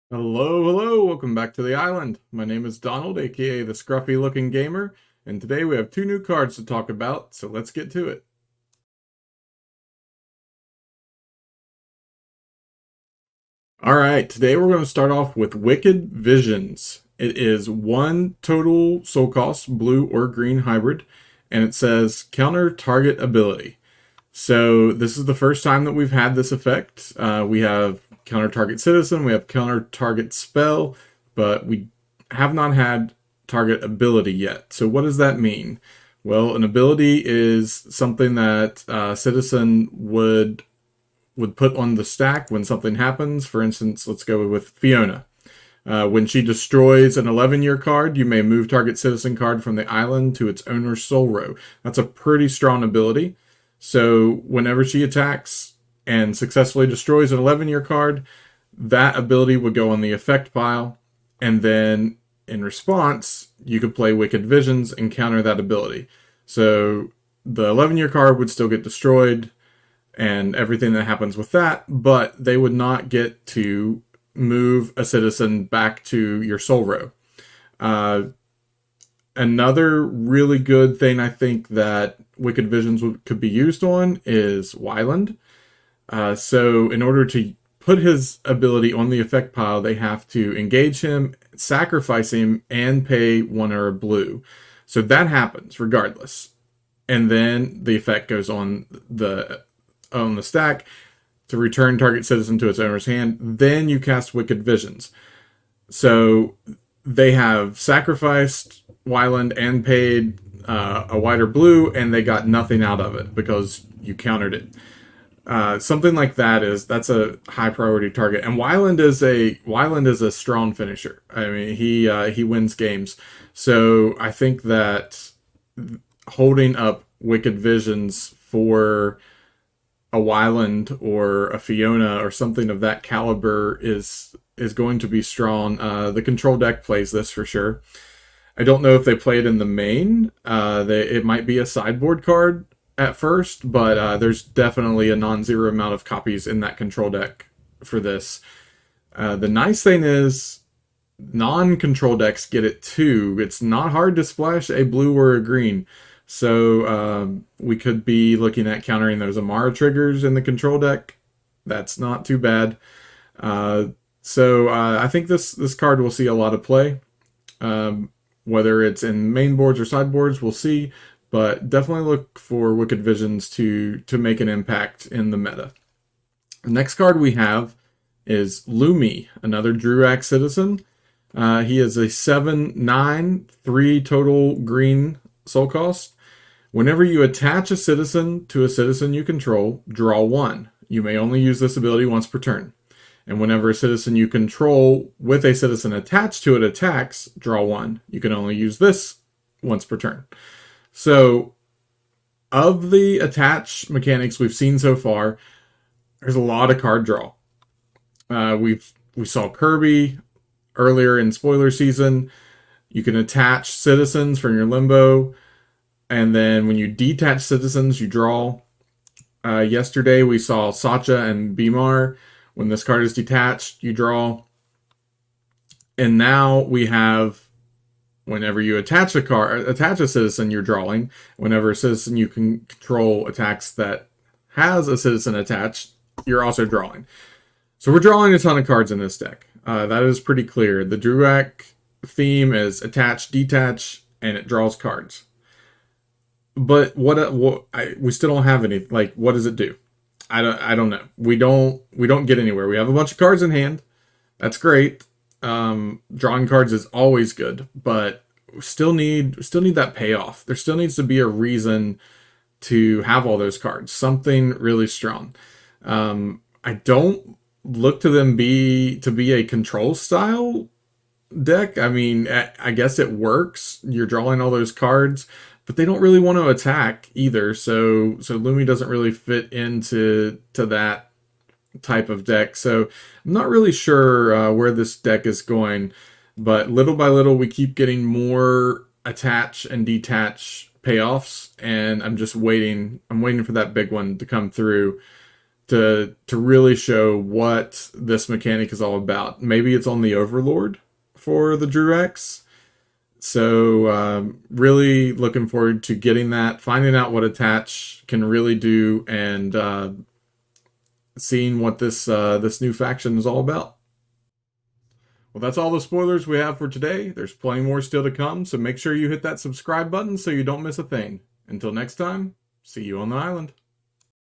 Hello, welcome back to the island. My name is Donald, aka the Scruffy Looking Gamer, and today we have two new cards to talk about, so let's get to it. Alright, today we're going to start off with Wicked Visions. It is one total soul cost, blue or green hybrid, and it says counter target ability. So this is the first time that we've had this effect. We have counter target citizen, we have counter target spell, but we have not had target ability yet. So what does that mean? Well, an ability is something that citizen would put on the stack when something happens. For instance, let's go with Fiona. When she destroys an 11-year card, you may move target citizen card from the island to its owner's soul row. That's a pretty strong ability. So whenever she attacks and successfully destroys an 11-year card, that ability would go on the effect pile, and then in response, you could play Wicked Visions and counter that ability. So the 11-year card would still get destroyed and everything that happens with that, but they would not get to move a citizen back to your soul row. Uh, Another really good thing I think that Wicked Visions could be used on is Wyland. So in order to put his ability on the effect pile, they have to engage him, sacrifice him, and pay one or a blue. So that happens regardless. And then the effect goes on the stack to return target citizen to its owner's hand. Then you cast Wicked Visions. So they have sacrificed Wyland and paid a white or blue, and they got nothing out of it because you countered it. Something like that's a high priority target, and Wyland is a strong finisher. I mean, he wins games, so I think that holding up Wicked Visions for a Wyland or a Fiona or something of that caliber is going to be strong. The control deck plays this for sure. I don't know if they play it in the main. It might be a sideboard card at first, but there's definitely a non-zero amount of copies in that control deck for this. The nice thing is non-control decks get it too. It's not hard to splash a blue or a green. So we could be looking at countering those Amara triggers in the control deck. That's not too bad. I think this card will see a lot of play. Whether it's in main boards or sideboards, we'll see. But definitely look for Wicked Visions to make an impact in the meta. The next card we have is Lumi, another Druac citizen. He is a 7/9, 3 total green soul cost. Whenever you attach a citizen to a citizen you control, draw 1. You may only use this ability once per turn. And whenever a citizen you control with a citizen attached to it attacks, draw 1. You can only use this once per turn. So, of the attach mechanics we've seen so far, there's a lot of card draw. We saw Kirby earlier in spoiler season. You can attach citizens from your limbo, and then when you detach citizens, you draw. Yesterday we saw Sacha and Bimar. When this card is detached, you draw. And now we have, whenever you attach a citizen, you're drawing. Whenever a citizen you can control attacks that has a citizen attached, you're also drawing. So we're drawing a ton of cards in this deck. That is pretty clear. The Druac theme is attach, detach, and it draws cards. But we still don't have any. Like, what does it do? I don't know. We don't get anywhere. We have a bunch of cards in hand. That's great. Drawing cards is always good, but we still need that payoff. There still needs to be a reason to have all those cards. Something really strong. I don't look to them to be a control style deck. I mean, I guess it works. You're drawing all those cards, but they don't really want to attack either. So Lumi doesn't really fit into that type of deck. So I'm not really sure where this deck is going, but little by little we keep getting more attach and detach payoffs, and I'm just waiting. I'm waiting for that big one to come through to really show what this mechanic is all about. Maybe it's on the Overlord for the Druacs. So really looking forward to getting that, finding out what attach can really do, and seeing what this new faction is all about. Well, that's all the spoilers we have for today. There's plenty more still to come, so make sure you hit that subscribe button so you don't miss a thing. Until next time, see you on the island.